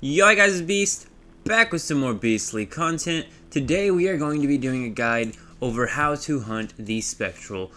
Yo guys, it's Beast, back with some more beastly content. Today we are going to be doing a guide over how to hunt the Spectral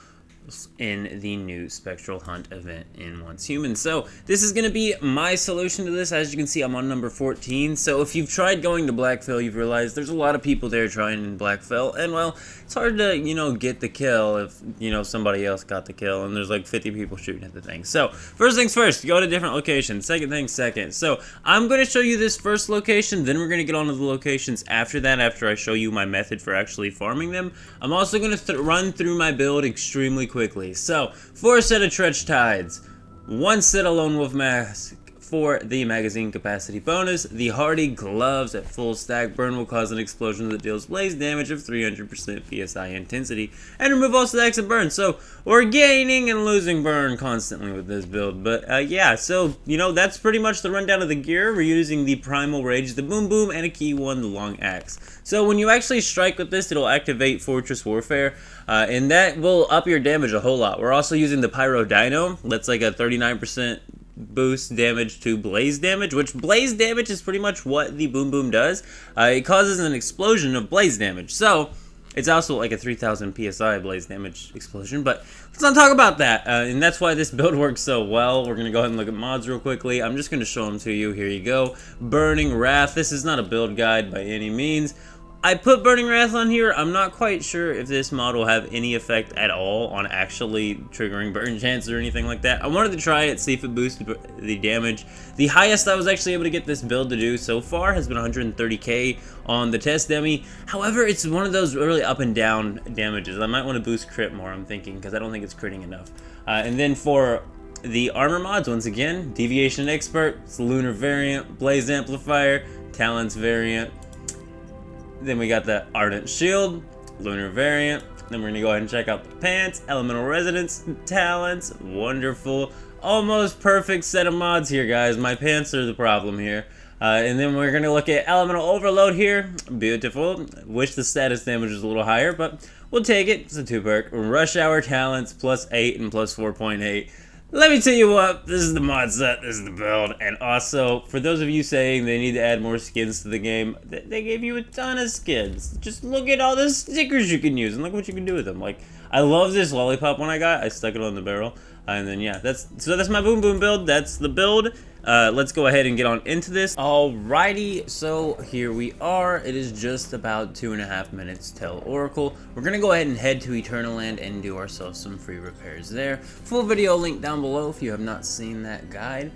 in the new Spectral Hunt event in OnceHuman. So this is going to be my solution to this. As you can see, I'm on number 14. So if you've tried going to Blackfell, you've realized there's a lot of people there trying in Blackfell, and well, it's hard to, get the kill if, somebody else got the kill, and there's like 50 people shooting at the thing. So first things first, go to different locations. Second things second. So I'm going to show you this first location, then we're going to get on to the locations after that, after I show you my method for actually farming them. I'm also going to run through my build extremely quickly. So 4 set of Trench Tides, 1 set of Lone Wolf Mask for the magazine capacity bonus. The Hardy Gloves at full stack. Burn will cause an explosion that deals blaze damage of 300% PSI intensity and remove all stacks of burn. So we're gaining and losing burn constantly with this build. But yeah, so that's pretty much the rundown of the gear. We're using the Primal Rage, the Boom Boom, and a key one, the Long Axe. So when you actually strike with this, it'll activate Fortress Warfare, and that will up your damage a whole lot. We're also using the Pyro Dino. That's like a 39% boost damage to blaze damage, which blaze damage is pretty much what the Boom Boom does. It causes an explosion of blaze damage. So it's also like a 3000 PSI blaze damage explosion, but let's not talk about that. And that's why this build works so well. We're going to go ahead and look at mods real quickly. I'm just going to show them to you. Here you go. Burning Wrath. This is not a build guide by any means. I put Burning Wrath on here. I'm not quite sure if this mod will have any effect at all on actually triggering burn chance or anything like that. I wanted to try it, see if it boosted the damage. The highest I was actually able to get this build to do so far has been 130k on the test dummy. However, it's one of those really up and down damages. I might want to boost crit more, I'm thinking, because I don't think it's critting enough. And then for the armor mods, once again, Deviation Expert, it's Lunar variant, Blaze Amplifier, Talents variant. Then we got the Ardent Shield, Lunar variant. Then we're going to go ahead and check out the pants, Elemental Resonance, Talents, wonderful. Almost perfect set of mods here, guys. My pants are the problem here. And then we're going to look at Elemental Overload here. Beautiful. Wish the status damage was a little higher, but we'll take it. It's a 2-perk. Rush Hour Talents, +8 and +4.8. Let me tell you what, this is the mod set, this is the build, and also, for those of you saying they need to add more skins to the game, they gave you a ton of skins. Just look at all the stickers you can use, and look what you can do with them. Like, I love this lollipop one I got, I stuck it on the barrel, and then yeah, that's my Boom Boom build, that's the build. Let's go ahead and get on into this. Alrighty, so here we are. It is just about 2.5 minutes till Oracle. We're gonna go ahead and head to Eternal Land and do ourselves some free repairs there. Full video link down below if you have not seen that guide.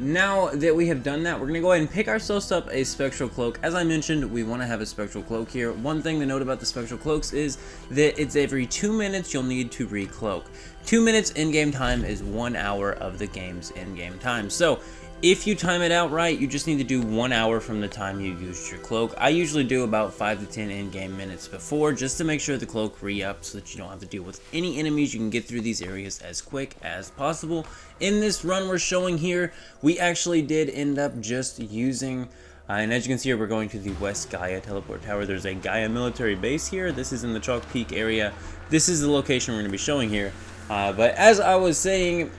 Now that we have done that, we're gonna go ahead and pick ourselves up a Spectral Cloak. As I mentioned, we want to have a Spectral Cloak here. One thing to note about the Spectral Cloaks is that it's every 2 minutes you'll need to recloak. 2 minutes in-game time is 1 hour of the game's in-game time. So if you time it out right, you just need to do 1 hour from the time you used your cloak. I usually do about 5 to 10 in-game minutes before, just to make sure the cloak re-ups so that you don't have to deal with any enemies. You can get through these areas as quick as possible. In this run we're showing here, we actually did end up just using, and as you can see here, we're going to the West Gaia Teleport Tower. There's a Gaia military base here. This is in the Chalk Peak area. This is the location we're going to be showing here. But as I was saying,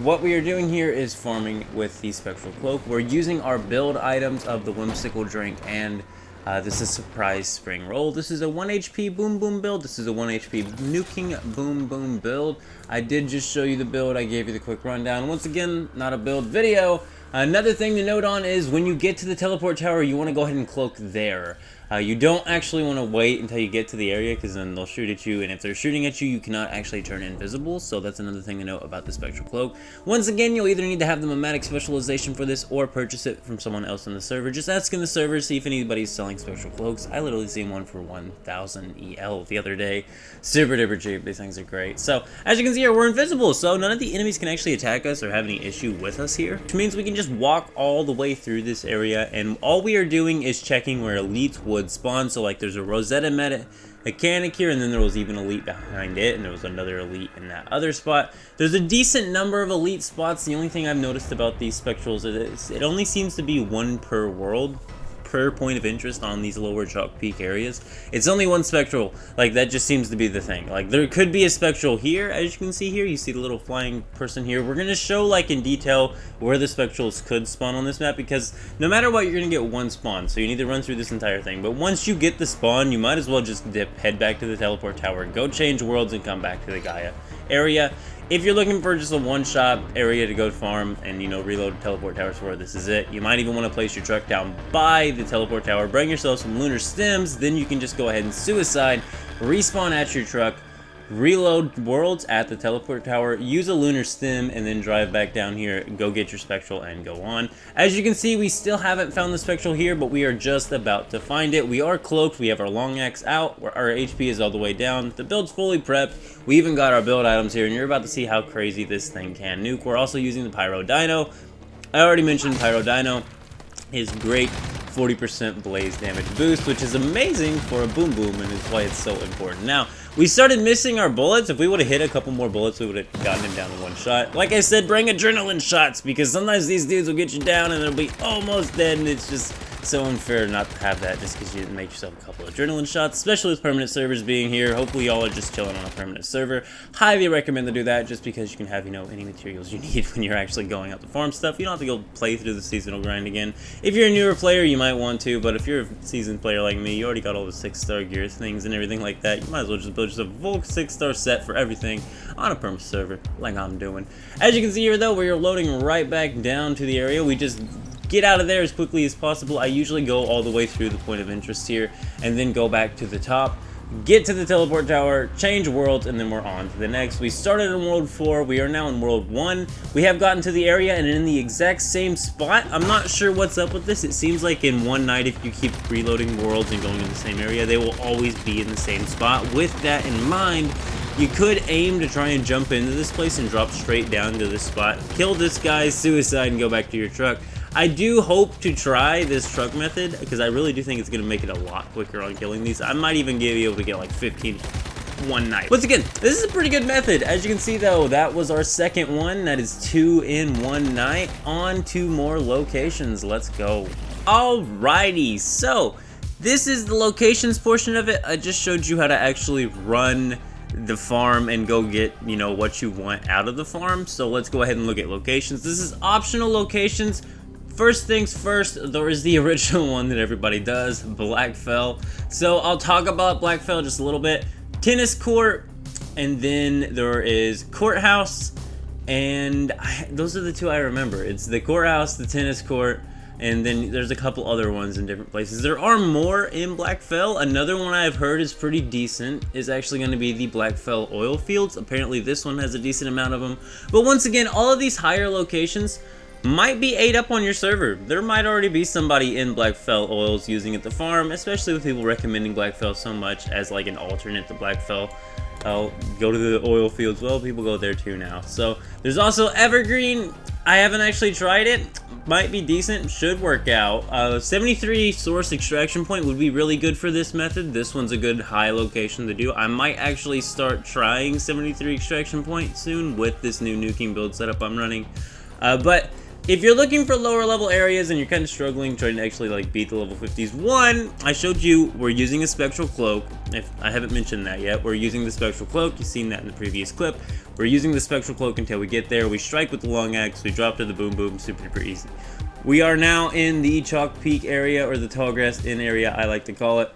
what we are doing here is farming with the Spectral Cloak. We're using our build items of the Whimsical Drink and this is Surprise Spring Roll. This is a 1 HP Boom Boom build. This is a 1 HP Nuking Boom Boom build. I did just show you the build. I gave you the quick rundown. Once again, not a build video. Another thing to note on is when you get to the teleport tower, you want to go ahead and cloak there. You don't actually want to wait until you get to the area, because then they'll shoot at you, and if they're shooting at you, you cannot actually turn invisible, so that's another thing to note about the Spectral Cloak. Once again, you'll either need to have the Mimetic specialization for this, or purchase it from someone else on the server. Just ask in the server, see if anybody's selling Spectral Cloaks. I literally seen one for 1000 EL the other day. Super duper cheap, these things are great. So, as you can see here, we're invisible, so none of the enemies can actually attack us or have any issue with us here, which means we can just walk all the way through this area, and all we are doing is checking where elites would spawn. So like there's a Rosetta mechanic here, and then there was even elite behind it, and there was another elite in that other spot. There's a decent number of elite spots. The only thing I've noticed about these spectrals is it only seems to be 1 per world per point of interest on these lower chalk peak areas. It's only one spectral. Like, that just seems to be the thing. Like, there could be a spectral here, as you can see here. You see the little flying person here. We're gonna show, like, in detail where the spectrals could spawn on this map, because no matter what, you're gonna get one spawn, so you need to run through this entire thing. But once you get the spawn, you might as well just head back to the teleport tower, go change worlds, and come back to the Gaia area. If you're looking for just a one-shot area to go farm and, you know, reload teleport towers for, this is it. You might even want to place your truck down by the teleport tower, bring yourself some lunar stems, then you can just go ahead and suicide, respawn at your truck, reload worlds at the teleport tower, use a lunar stem, and then drive back down here, go get your spectral, and go on. As you can see, we still haven't found the spectral here, but we are just about to find it. We are cloaked, we have our long axe out, our HP is all the way down, the build's fully prepped, we even got our build items here, and you're about to see how crazy this thing can nuke. We're also using the Pyro Dino. I already mentioned Pyro Dino is great 40% blaze damage boost, which is amazing for a boom boom, and it's why it's so important. Now, we started missing our bullets. If we would have hit a couple more bullets, we would have gotten him down in one shot. Like I said, bring adrenaline shots, because sometimes these dudes will get you down and they'll be almost dead, and it's just so unfair not to have that just because you didn't make yourself a couple of adrenaline shots, especially with permanent servers being here. Hopefully y'all are just chilling on a permanent server. Highly recommend to do that, just because you can have, you know, any materials you need when you're actually going out to farm stuff. You don't have to go play through the seasonal grind again. If you're a newer player, you might want to, but if you're a seasoned player like me, you already got all the 6-star gear things and everything like that. You might as well just build yourself a full 6-star set for everything on a permanent server, like I'm doing. As you can see here, though, we are loading right back down to the area. We just get out of there as quickly as possible. I usually go all the way through the point of interest here and then go back to the top, get to the teleport tower, change worlds, and then we're on to the next. We started in world 4, we are now in world 1. We have gotten to the area and in the exact same spot. I'm not sure what's up with this. It seems like in one night, if you keep reloading worlds and going in the same area, they will always be in the same spot. With that in mind, you could aim to try and jump into this place and drop straight down to this spot, kill this guy, suicide, and go back to your truck. I do hope to try this truck method, because I really do think it's going to make it a lot quicker on killing these. I might even be able to get like 15 one night. Once again, this is a pretty good method. As you can see, though, that was our second one. That is 2 in 1 night. On to more locations. Let's go. Alrighty, so this is the locations portion of it. I just showed you how to actually run the farm and go get, you know, what you want out of the farm. So let's go ahead and look at locations. This is optional locations. First things first, there is the original one that everybody does, Blackfell. So I'll talk about Blackfell just a little bit. Tennis court, and then there is courthouse, and those are the two I remember. It's the courthouse, the tennis court, and then there's a couple other ones in different places. There are more in Blackfell. Another one I've heard is pretty decent is actually going to be the Blackfell oil fields. Apparently this one has a decent amount of them. But once again, all of these higher locations might be ate up on your server. There might already be somebody in Blackfell oils using it to farm, especially with people recommending Blackfell so much as like an alternate to Blackfell. I'll go to the oil fields. Well, people go there too now. So there's also Evergreen. I haven't actually tried it. Might be decent, should work out. 73 source extraction point would be really good for this method. This one's a good high location to do. I might actually start trying 73 extraction point soon with this new nuking build setup I'm running. But if you're looking for lower level areas and you're kind of struggling trying to actually like beat the level 50s, one, I showed you we're using a spectral cloak. If I haven't mentioned that yet, we're using the spectral cloak. You've seen that in the previous clip. We're using the spectral cloak until we get there. We strike with the long axe, we drop to the boom boom, super duper easy. We are now in the chalk peak area, or the tall grass inn area I like to call it.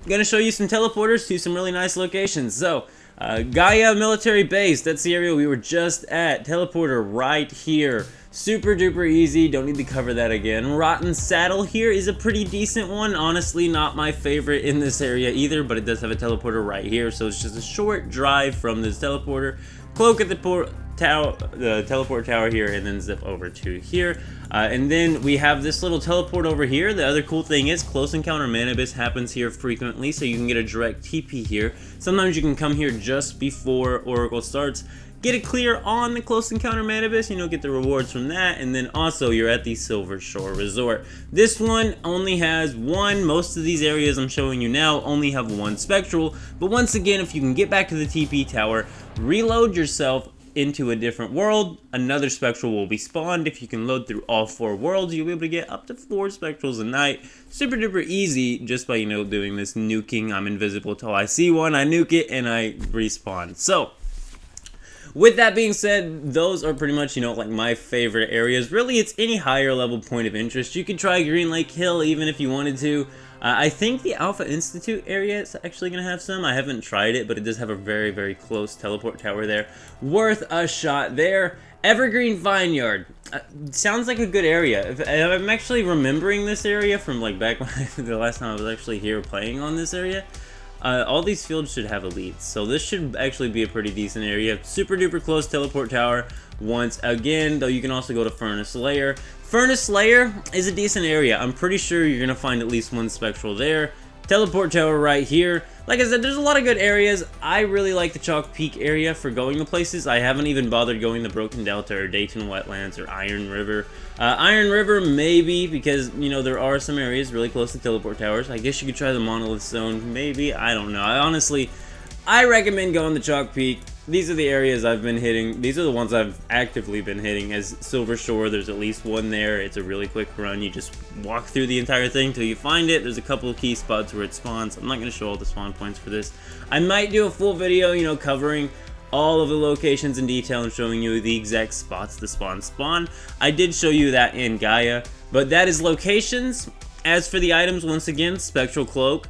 I'm gonna show you some teleporters to some really nice locations. So Gaia military base, that's the area we were just at. Teleporter right here. Super duper easy, don't need to cover that again. Rotten Saddle here is a pretty decent one. Honestly, not my favorite in this area either, but it does have a teleporter right here, so it's just a short drive from this teleporter. Cloak at the teleport tower here, and then zip over to here. And then we have this little teleport over here. The other cool thing is close encounter mana abyss happens here frequently, so you can get a direct TP here. Sometimes you can come here just before Oracle starts, get it clear on the close encounter mana abyss, you know, get the rewards from that, and then also you're at the Silver Shore Resort. This one only has one. Most of these areas I'm showing you now only have one spectral, but once again, if you can get back to the TP tower, reload yourself, into a different world, another Spectral will be spawned. If you can load through all 4 worlds, you'll be able to get up to 4 Spectrals a night. Super duper easy just by, doing this nuking. I'm invisible till I see one, I nuke it, and I respawn. So, with that being said, those are pretty much, like my favorite areas. Really, it's any higher level point of interest. You could try Green Lake Hill even if you wanted to. I think the Alpha Institute area is actually going to have some. I haven't tried it, but it does have a very, very close teleport tower there. Worth a shot there. Evergreen Vineyard. Sounds like a good area. I'm actually remembering this area from like back when the last time I was actually here playing on this area. All these fields should have elites, so this should actually be a pretty decent area. Super duper close teleport tower once again, though you can also go to Furnace Lair. Furnace Lair is a decent area. I'm pretty sure you're gonna find at least one Spectral there. Teleport tower right here. Like I said, there's a lot of good areas. I really like the Chalk Peak area for going to places. I haven't even bothered going to Broken Delta or Dayton Wetlands or Iron River. Iron River maybe, because, there are some areas really close to teleport towers. I guess you could try the Monolith Zone, maybe. I don't know. I recommend going to Chalk Peak. These are the areas I've been hitting. These are the ones I've actively been hitting. As Silver Shore, there's at least one there. It's a really quick run. You just walk through the entire thing till you find it. There's a couple of key spots where it spawns. I'm not going to show all the spawn points for this. I might do a full video, covering all of the locations in detail and showing you the exact spots the spawn. I did show you that in Gaia, but that is locations. As for the items, once again, Spectral Cloak.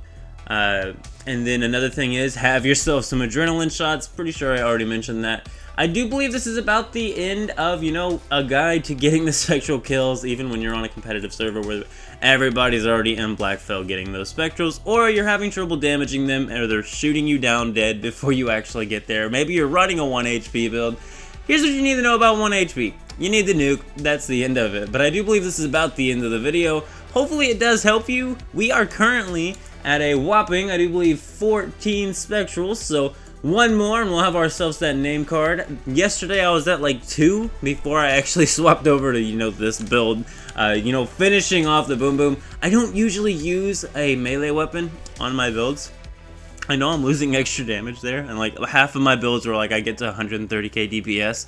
And then another thing is, have yourself some adrenaline shots. Pretty sure I already mentioned that. I do believe this is about the end of, a guide to getting the Spectral kills, even when you're on a competitive server where everybody's already in Blackfell getting those Spectrals, or you're having trouble damaging them, or they're shooting you down dead before you actually get there. Maybe you're running a 1 HP build. Here's what you need to know about 1 HP. You need the nuke. That's the end of it. But I do believe this is about the end of the video. Hopefully it does help you. We are currently at a whopping, I do believe, 14 Spectrals, so one more and we'll have ourselves that name card. Yesterday I was at like 2 before I actually swapped over to, this build, finishing off the Boom Boom. I don't usually use a melee weapon on my builds. I know I'm losing extra damage there, and like half of my builds were like I get to 130k DPS.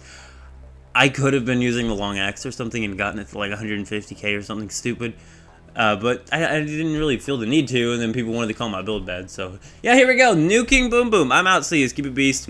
I could have been using the long axe or something and gotten it to like 150k or something stupid. But I didn't really feel the need to, and then people wanted to call my build bad, so yeah, here we go, nuking Boom Boom. I'm out, see you, keep it beast.